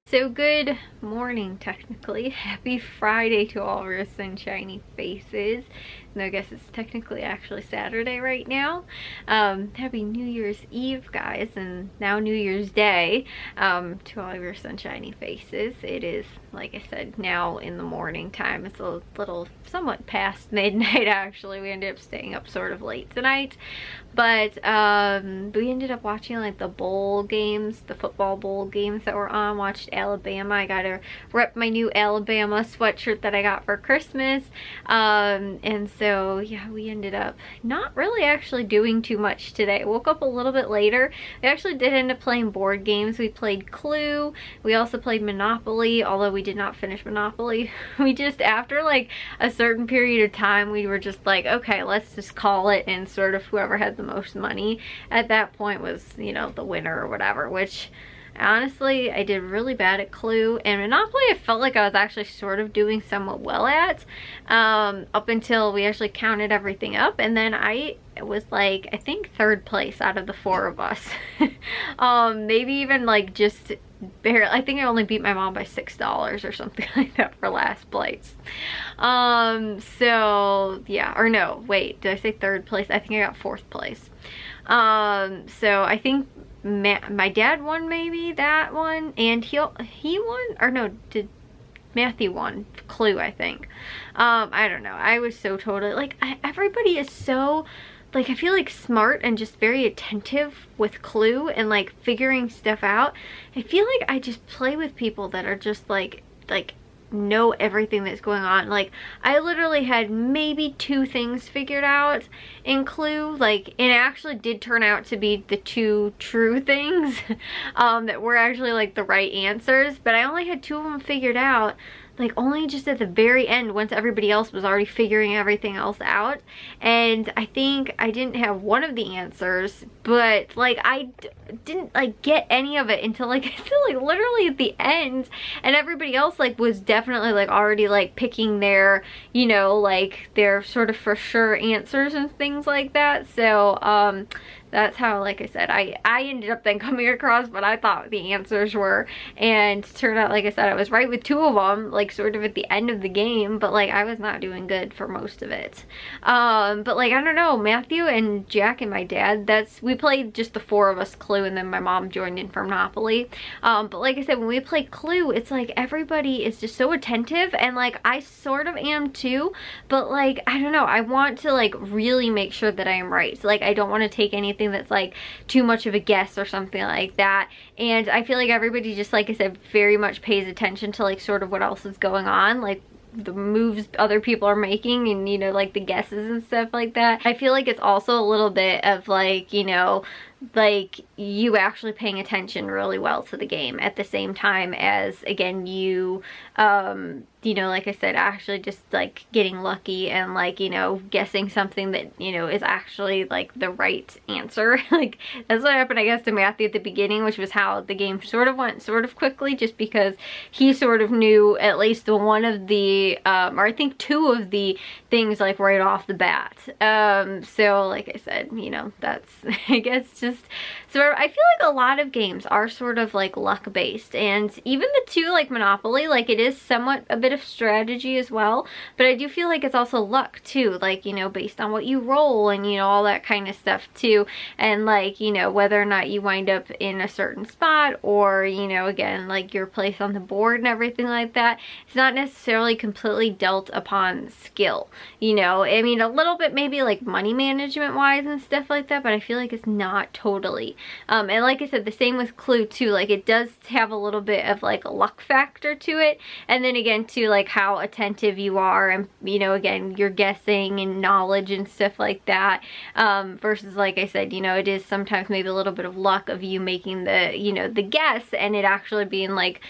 So good morning, technically. Happy Friday to all of our sunshiny faces. And I guess it's technically actually Saturday right now. Happy New Year's Eve, guys, and now New Year's Day to all of your sunshiny faces. It is, like I said, now in the morning time. It's a little somewhat past midnight, actually. We ended up staying up sort of late tonight. But we ended up watching like the bowl games, the football bowl games that were on. Watched Alabama. I got to rep my new Alabama sweatshirt that I got for Christmas. And so yeah, we ended up not really actually doing too much today. I woke up a little bit later. We actually did end up playing board games. We played Clue. We also played Monopoly, although we did not finish Monopoly. We just, after like a certain period of time, we were just like, okay, let's just call it, and sort of whoever had the most money at that point was, you know, the winner or whatever, which honestly I did really bad at Clue. And Monopoly I felt like I was actually sort of doing somewhat well at up until we actually counted everything up, and then I was like, I think third place out of the four of us. Maybe even like just barely. I think I only beat my mom by $6 or something like that for last place. So yeah, or no, wait, did I say third place? I think I got fourth place. So I think my dad won maybe that one, and he won, or no, did Matthew won Clue, I think. I don't know. I was so totally like, everybody is so like, I feel like smart and just very attentive with Clue and like figuring stuff out. I feel like I just play with people that are just like know everything that's going on. Like, I literally had maybe 2 things figured out in Clue, like, and it actually did turn out to be the 2 true things that were actually like the right answers, but I only had 2 of them figured out, like only just at the very end, once everybody else was already figuring everything else out. And I think I didn't have one of the answers, but like I didn't like get any of it until like literally at the end, and everybody else like was definitely like already like picking their, you know, like their sort of for sure answers and things like that. So that's how, like I said, I ended up then coming across what I thought the answers were, and turned out, like I said, I was right with 2 of them, like sort of at the end of the game, but like I was not doing good for most of it. But like, I don't know, Matthew and Jack and my dad, we played just the 4 of us Clue, and then my mom joined in for Monopoly. But like I said, when we play Clue, it's like everybody is just so attentive, and like I sort of am too, but like, I don't know, I want to like really make sure that I am right. So like, I don't want to take anything that's like too much of a guess or something like that. And I feel like everybody just, like I said, very much pays attention to like sort of what else is going on, like the moves other people are making, and you know, like the guesses and stuff like that. I feel like it's also a little bit of like, you know, like you actually paying attention really well to the game at the same time as, again, you know, like I said, actually just like getting lucky and like, you know, guessing something that, you know, is actually like the right answer. Like that's what happened, I guess, to Matthew at the beginning, which was how the game sort of went sort of quickly, just because he sort of knew at least one of the or I think 2 of the things like right off the bat. So like I said, you know, that's I guess just, so I feel like a lot of games are sort of like luck based, and even the 2 like Monopoly, like it is somewhat a bit of strategy as well, but I do feel like it's also luck too, like, you know, based on what you roll and, you know, all that kind of stuff too, and like, you know, whether or not you wind up in a certain spot, or, you know, again, like your place on the board and everything like that. It's not necessarily completely dealt upon skill, you know. I mean, a little bit maybe like money management wise and stuff like that, but I feel like it's not totally. And like I said, the same with Clue too, like it does have a little bit of like a luck factor to it, and then again too, like how attentive you are, and, you know, again, you're guessing and knowledge and stuff like that, versus, like I said, you know, it is sometimes maybe a little bit of luck of you making the, you know, the guess and it actually being like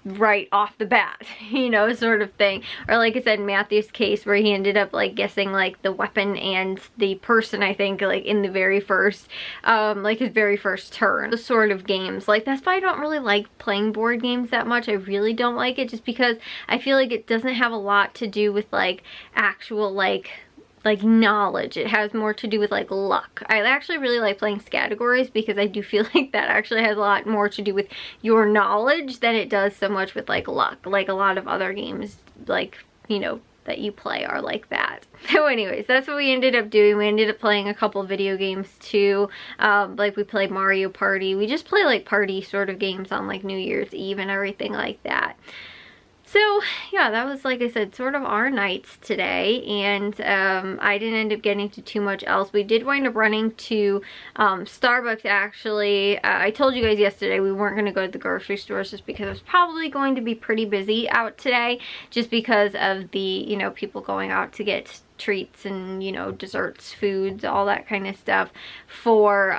right off the bat, you know, sort of thing. Or like I said, in Matthew's case, where he ended up like guessing like the weapon and the person, I think, like in the very first like his very first turn. Those sort of games, like that's why I don't really like playing board games that much. I really don't like it, just because I feel like it doesn't have a lot to do with like actual like like knowledge. It has more to do with like luck. I actually really like playing categories because I do feel like that actually has a lot more to do with your knowledge than it does so much with like luck. Like a lot of other games, like, you know, that you play are like that. So anyways, that's what we ended up doing. We ended up playing a couple video games too. Like we played Mario Party. We just play like party sort of games on like New Year's Eve and everything like that. So yeah, that was, like I said, sort of our nights today, and I didn't end up getting to too much else. We did wind up running to Starbucks actually. I told you guys yesterday we weren't going to go to the grocery stores just because it was probably going to be pretty busy out today, just because of the, you know, people going out to get treats and, you know, desserts, foods, all that kind of stuff for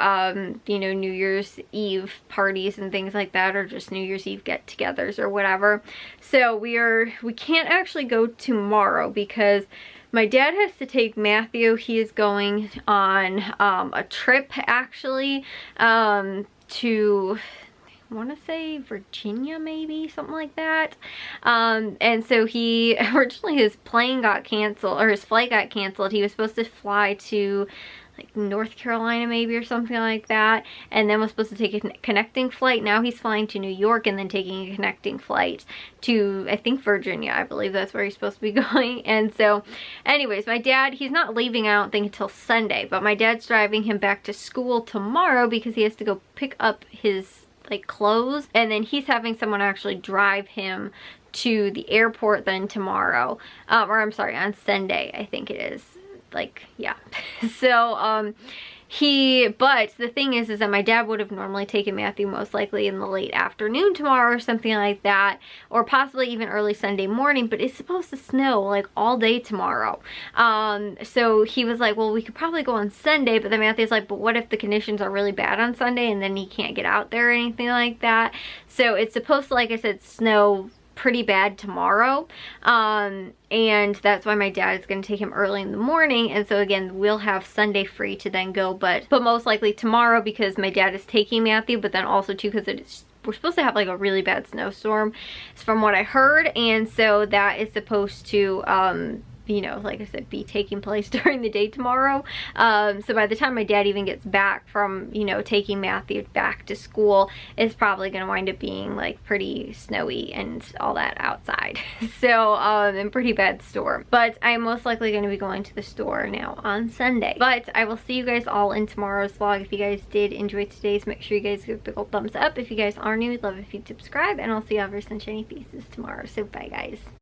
you know, New Year's Eve parties and things like that, or just New Year's Eve get-togethers or whatever. So we can't actually go tomorrow because my dad has to take Matthew. He is going on a trip actually to, I want to say Virginia, maybe, something like that. And so he, originally his plane got canceled, or his flight got canceled. He was supposed to fly to like North Carolina maybe, or something like that, and then was supposed to take a connecting flight. Now he's flying to New York and then taking a connecting flight to, I think, Virginia. I believe that's where he's supposed to be going. And so anyways, my dad, he's not leaving, I don't think, until Sunday, but my dad's driving him back to school tomorrow because he has to go pick up his like clothes, and then he's having someone actually drive him to the airport then tomorrow, or I'm sorry, on Sunday, I think it is. Like, yeah. So but the thing is that my dad would have normally taken Matthew most likely in the late afternoon tomorrow or something like that, or possibly even early Sunday morning, but it's supposed to snow like all day tomorrow. So he was like, well, we could probably go on Sunday, but then Matthew's like, but what if the conditions are really bad on Sunday and then he can't get out there or anything like that? So it's supposed to, like I said, snow pretty bad tomorrow, and that's why my dad is going to take him early in the morning. And so again, we'll have Sunday free to then go, but most likely tomorrow, because my dad is taking Matthew, but then also too because we're supposed to have like a really bad snowstorm from what I heard, and so that is supposed to you know, like I said, be taking place during the day tomorrow. So by the time my dad even gets back from, you know, taking Matthew back to school, it's probably going to wind up being like pretty snowy and all that outside. So, and pretty bad storm. But I'm most likely going to be going to the store now on Sunday. But I will see you guys all in tomorrow's vlog. If you guys did enjoy today's, make sure you guys give a big old thumbs up. If you guys are new, I'd love if you'd subscribe, and I'll see you all very sunshiny faces tomorrow. So bye guys.